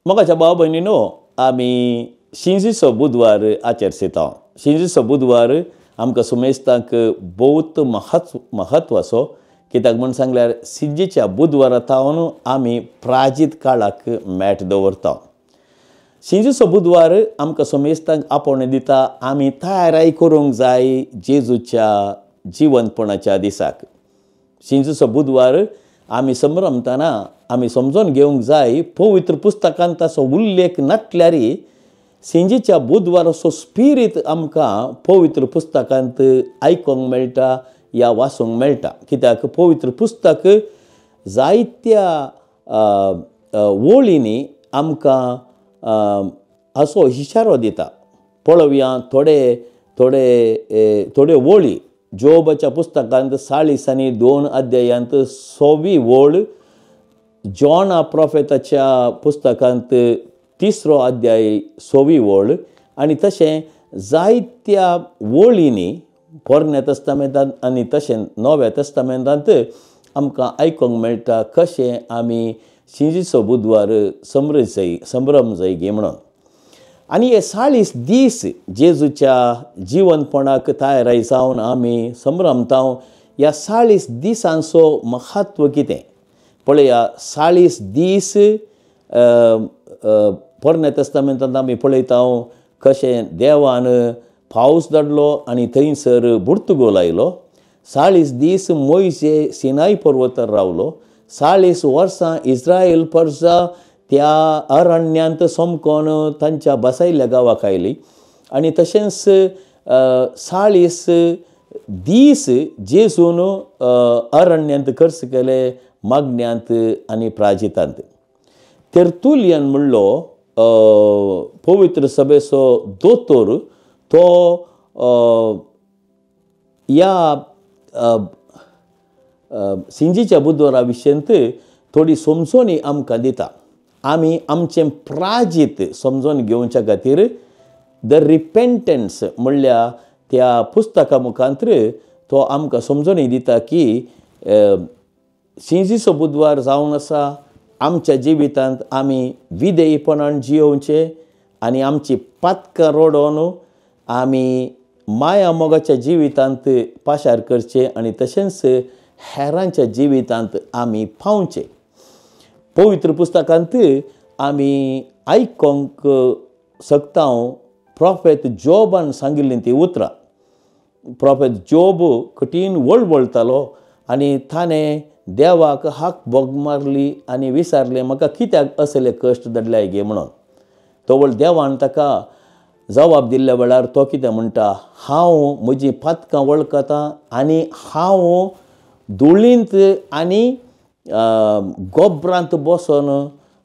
मोगाच्या भाव भयणीनो आमी शिंजीचो बुधवार आचरसिता. शिंजीचो बुधवार आमकां सुमेस्तांक बहुत महत्वाचो. कित्याक म्हूण सांगल्यार शिंजीच्या बुधवारा तावन आमी प्राजीत काळाक मेट दवरता. शिंजीचो बुधवार आमकां सुमेस्तांक आपोवणें दिता आमी तयाराय करूंक जाय जेजूच्या जिवंतपणाच्या दिसाक. शिंजीचो बुधवार आमी संभ्रमतना आमी समजून घेवंक जाय पवित्र पुस्तकांत ताचो उल्लेख नाटल्यारय शिंजीच्या बुधवाराचो स्पिरीट आमकां पवित्र पुस्तकांत आयकोंक मेळटा या वाचूंक मेळटा. कित्याक पवित्र पुस्तक जायत्या वळींनी आमकां असो इशारो दिता. पळोवया थोडे वळी जोबाच्या पुस्तकांत 40 आनी 2 अध्यायांत 6वी वळ, जॉना प्रोफेताच्या पुस्तकांत 3रो अध्याय 6वी वळ आनी तशें जायत्या वळींनी पोरण्या तस्तामेंतांत आनी तशें नव्या तस्तामेंतांत आमकां आयकोंक मेळटा कशें आमी शिंजीचो बुधवार संभ्रम जाय गे म्हणून. आनी हे 40 दीस जेजूच्या जिवंतपणाक तयाराय जावन आमी संभ्रमता. ह्या 40 दिसांचो महत्व कितें पळया. 40 दीस पोरण्या तस्तामेंतांत आमी पळयता कशें देवान पावस धाडलो आनी थंयसर बुर्तुगो लायलो. 40 दीस मोइशे सिनाय पर्वतार रावलो. 40 वर्सां इस्रायल प्रजा त्या अरण्यांत समकोन तांच्या बसयल्ल्या गांवाक आयली. आनी तशेंच 40 दीस जेजून अरण्यांत खर्च केले, मागण्यांत आनी प्राजितांत. तेर्तुलियन म्हणलो पवित्र सभेचो दोतोर तो ह्या शिंजीच्या बुधवारा विशयंत थोडी समजोणी आमकां दिता. आमी आमचें प्राजीत समजून घेवच्या खातीर द रिपेंटन्स म्हणल्या त्या पुस्तका मुखांत्र तो आमकां समजोणी दिता की शिंजीचो बुधवार जावन आसा. आमच्या जिवितांत आमी विधेयपणान जियोवचें आनी आमची पातकां रोडोवन आमी माया मोगाच्या जिवितांत पाशार करचें आनी तशेंच हेरांच्या जिवितांत आमी पावचें. पवित्र पुस्तकांत आमी आयकोंक शकता प्रोफेत जोबान सांगिल्लीं ती उतरां. प्रोफेत जोब कठीण वळवळतालो आनी ताणें देवाक हाक बोग मारली आनी विचारलें म्हाका कित्याक असले कश्ट धाडल्याय गे म्हणून. तो वळ देवान ताका जबाब दिल्ल्या वेळार तो कितें म्हणटा, हांव म्हजीं पातकां वळखतां आनी हांव धुळींत आनी गोब्रांत बसून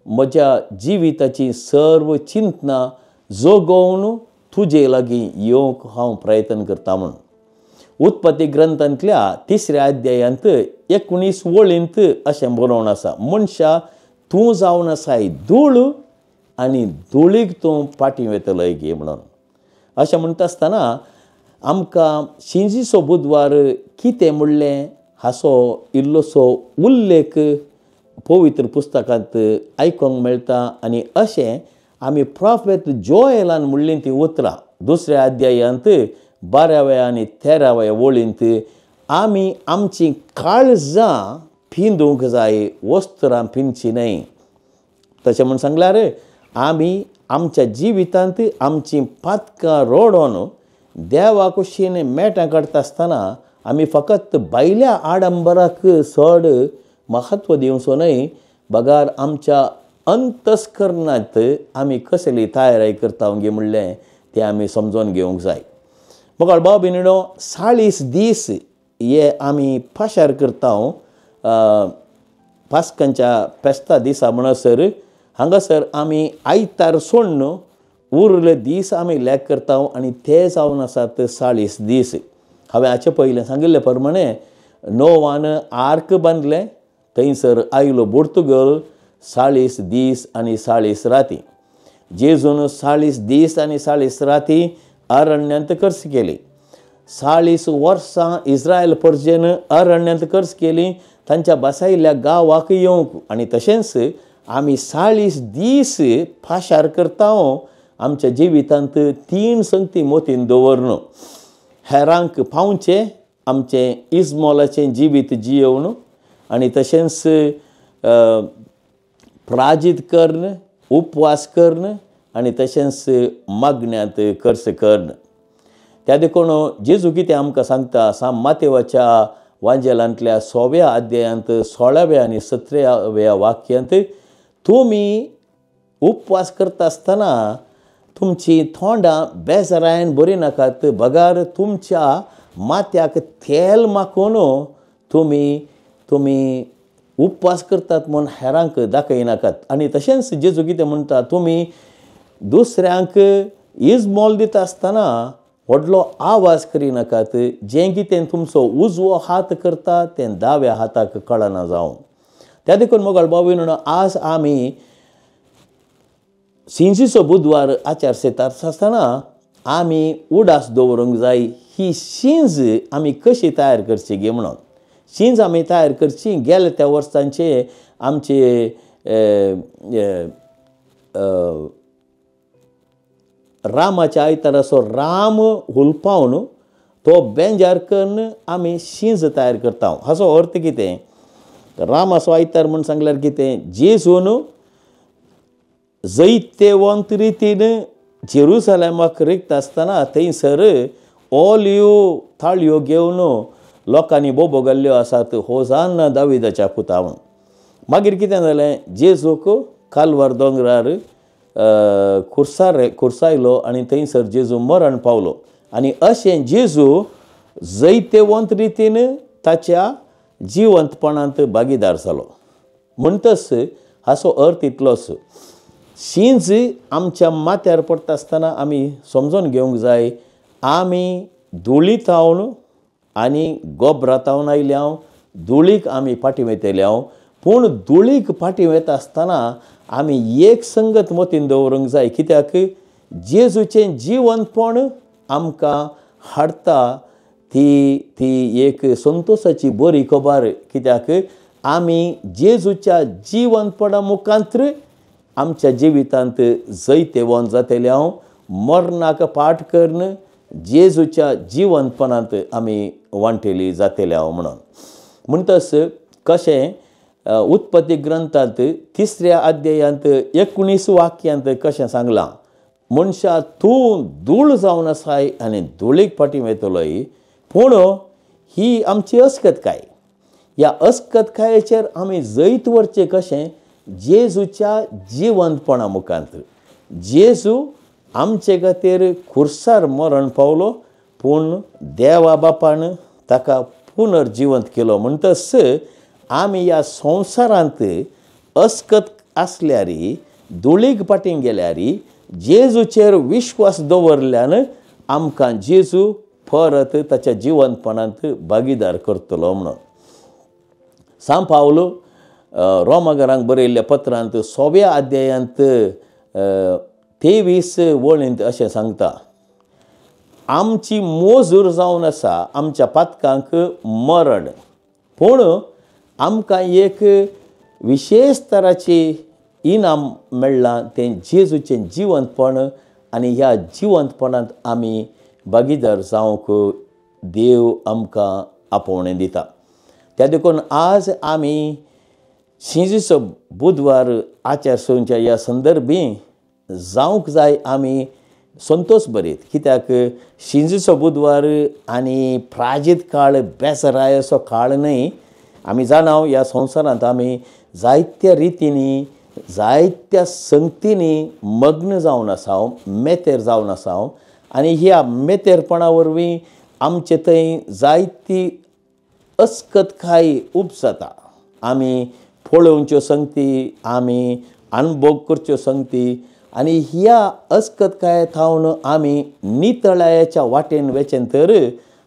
म्हज्या जिविताची सर्व चिंतना जोगोवन तुजे लागीं येवंक हांव प्रयत्न करता म्हणून. उत्पत्ती ग्रंथांतल्या 3ऱ्या अध्यायांत 19 वळींत अशें बरोवन आसा, मनशा तूं जावन आसाय धूळ आनी धुळीक तूं पाटी वेतलोय गे म्हणून. अशें म्हणटा आसतना आमकां शिंजीचो बुधवार कितें म्हणलें हाचो इल्लोसो उल्लेख पवित्र पुस्तकांत आयकोंक मेळटा. आनी अशें आमी प्रोफेत जोएलान म्हणलीं तीं उतरां 2ऱ्या अध्यायांत 12व्या आनी 13व्या वळींत आमी आमचीं काळजां पिंदूंक जाय, वस्त्रां पिंदची न्हय. तशें म्हूण सांगल्यार आमी आमच्या जिवितांत आमचीं पातकां रोडोवन देवा कुशीन मेटां काडटा आसतना आमी फकत भायल्या आडंबराक चड महत्व दिवचो न्हय, बगार आमच्या अंतस्करणांत आमी कसली तयारी करता गे म्हणलें तें आमी समजून घेवंक जाय. मोगाळ भाव भयणीनो, 40 दीस हे आमी पाशार करता पास्कांच्या फेस्ता दिसा म्हणसर. हांगासर आमी आयतार सोडून उरले दीस आमी लेख करता आनी ते जावन आसात 40 दीस. हांवें हाचे पयलें सांगिल्ले प्रमाणे नोवान आर्क बांदलें, थंयसर आयलो बुर्तुगल 40 दीस आनी 40 राती. जेजून 40 दीस आनी 40 राती अरण्यांत खर्च केली. 40 वर्सां इस्रायल प्रजेन अरण्यांत खर्च केली तांच्या बसयल्ल्या गांवाक येवंक. आनी तशेंच आमी 40 दीस पाशार करता आमच्या जिवितांत 3 संगती मोतीन दवरन हेरांक पावचे आमचें इस्मोलाचें जिवीत जियोवन आनी तशेंच प्राजीत करन उपवास करन आनी तशेंच मागण्यांत खर्च करन त्या देखून जेजू कितें आमकां सांगता साम मातेवाच्या वांजेलांतल्या 6व्या अध्यायांत 16व्या आनी 17व्या वाक्यांत तुमी उपवास करता आसतना तुमची तोंडां बेजारायन बरी नाकात बगार तुमच्या माथ्याक तेल माखून तुमी उपवास करतात म्हूण हेरांक दाखयनाकात आनी तशेंच जेजू कितें म्हणटा तुमी दुसऱ्यांक इजमोल दिता आसतना व्हडलो आवाज करिनाकात जें कितें तुमचो उजवो हात करता तें दाव्या हाताक कळना जावं त्या देखून मोगाळ भाव आज आमी शिंजीचो बुधवार आचार सेतार आसतना आमी उडास दवरूंक जाय ही शिंज आमी कशी तयार करची गे म्हणून शिंज आमी तयार करची गेल्या त्या वर्सांचे आमचे रामाच्या आयताराचो राम हुलपावन तो बेंजार करून आमी शिंज तयार करता हाचो अर्थ कितें रामाचो आयतार म्हूण सांगल्यार कितें जेजून जैत्यवंत रितीन जेरुसलेमाक रिगता आसतना थंयसर ओल्यो थाळयो घेवन लोकांनी बोबो घाल्ल्यो आसात होजान्ना दाविदाच्या पुता म्हूण मागीर कितें जालें जेजूक कालवार दोंगरार खुर्सायलो आनी थंयसर जेजू मरण पावलो आनी अशें जेजू जैत्यवंत रितीन ताच्या जिवंतपणांत भागीदार जालो म्हणटच हाचो अर्थ इतलोच शिंज आमच्या माथ्यार पडटा आसतना आमी समजून घेवंक जाय आमी धुळीतावन आनी गोबरातावन आयल्या धुळीक आमी फाटीं वयतल्या पूण धुळीक फाटीं वयता आसतना आमी एक संगत मोतीन दवरूंक जाय कित्याक जेजूचें जिवंतपण आमकां हाडटा ती एक संतोशाची बरी खबर कित्याक आमी जेजूच्या जिवंतपणा मुखांत्र आमच्या जिवितांत जैत्यवंत जातल्या मरणाक पाठ करून जेजूच्या जिवंतपणांत आमी वांटेली जातल्या म्हणटच कशें उत्पत्ती ग्रंथांत 3ऱ्या अध्यायांत 19 वाक्यांत कशें सांगलां मनशा तूं धूळ जावन आसाय आनी धुळीक फाटीं वयतलोय पूण ही आमची अस्कतकाय ह्या अस्कतकायेचेर आमी जैत वरचें कशें जेजूच्या जिवंतपणा मुखांत जेजू आमचे खातीर खुर्सार मरण पावलो पूण देवा बापान ताका पुनर्जिवंत केलो म्हणटच आमी ह्या संवसारांत अस्कत आसल्यारी धुळीक फाटीं गेल्यारी जेजूचेर विश्वास दवरल्यान आमकां जेजू परत ताच्या जिवंतपणांत भागीदार करतलो म्हणून सांग पावलो रोमाकारांक बरयल्ल्या पत्रांत 6व्या अध्यायांत 23 वळींत अशें सांगता आमची मोजूर जावन आसा आमच्या पातकांक मरण पूण आमकां एक विशेश तराची इनाम मेळ्ळां तें जेजूचें जिवंतपण आनी ह्या जिवंतपणांत आमी भागीदार जावंक देव आमकां आपोवणें दिता त्या देखून आज आमी शिंजीचो बुधवार आचार संहितेच्या ह्या संदर्भी जावंक जाय आमी संतोश भरीत कित्याक शिंजीचो बुधवार आनी प्राजीत काळ बेसराय असो काळ न्हय आमी जाणाव ह्या संवसारांत आमी जायत्या रितींनी जायत्या संगतींनी मग्न जावन आसाव मेतेर जावन आसाव आनी ह्या मेतेरपणा वरवीं आमचे थंय जायती अस्कतकाय उपजाता आमी पळोवच्यो संगती आमी अनुभव करच्यो संगती आनी ह्या अस्कतकाये थावन आमी नितळायेच्या वाटेन वचन तर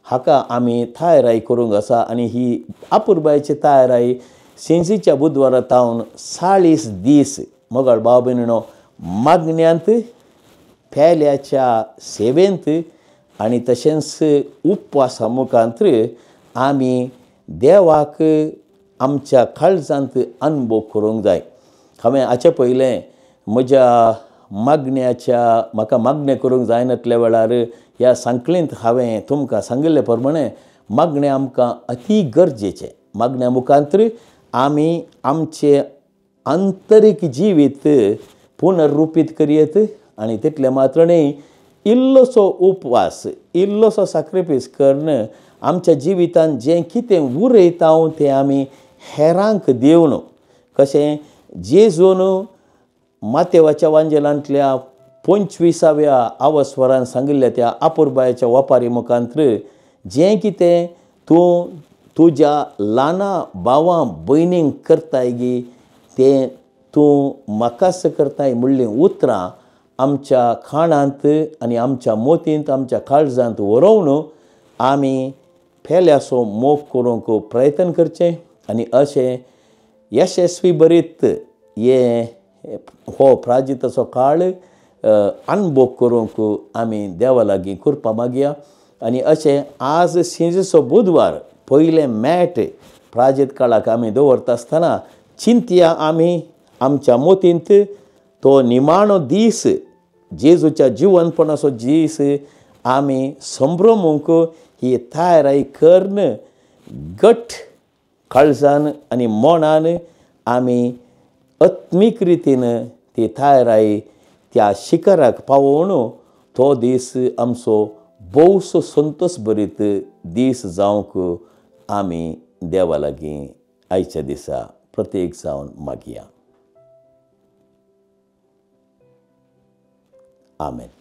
हाका आमी थायराय करूंक आसा आनी ही आपुरबायेची थायराय शिंजीच्या बुधवारा थावन 40 दीस मोगाळ भाव भयणीनो मागण्यांत फेल्याच्या सेवेंत आनी तशेंच उपवासा मुखांत्र आमी देवाक आमच्या काळजांत अनुभव करूंक जाय हांवें हाचे पयलें म्हज्या म्हाका मागणें करूंक जायनासल्या वेळार ह्या सांकळेंत हांवें तुमकां सांगिल्ले प्रमाणे मागणें आमकां अती गरजेचें. मागण्या मुखांतर आमी आमचें आंतरीक जिवीत पुनर्रुपीत करयत आनी तितले मात्र न्ही, इल्लोसो उपवास, इल्लोसो सॅक्रिफायस करून आमच्या जिवितांत जें कितें उरयता तें आमी हेरांक दिवन, कशें जेजून मातेवाच्या वांजेलांतल्या 25व्या आवस्वरान सांगिल्ल्या त्या आपुरबायेच्या ओपारी मुखांतर जें कितें तूं तुज्या ल्हाना भावां भयणींक करताय गी तें तूं म्हाकाच करताय म्हणलीं उतरां आमच्या खाणांत आनी आमच्या मोतींत, आमच्या काळजांत व्हरोवन आमी फेल्यासो मोग करूंक प्रयत्न करचें आनी अशें यशस्वी बरीत हो प्राजिताचो काळ अनुभव करूंक आमी देवा लागीं कृपा मागया. आनी अशें आज शेजचो बुधवार पयलें मेळ प्राजीत काळाक आमी दवरता आसतना चिंतया आमी आमच्या मोतींत तो निमाणो दीस, जेजूच्या जिवनपणाचो दीस आमी संभ्रमूंक ही तयारी करून घट काळजान आनी मनान आमी आत्मीक रितीन ती तयारी त्या शिखराक पावोवन तो दीस आमचो भोवसो संतोश भरीत दीस जावंक आमी देवा लागीं आयच्या दिसा प्रत्येक जावन मागया. आमेन.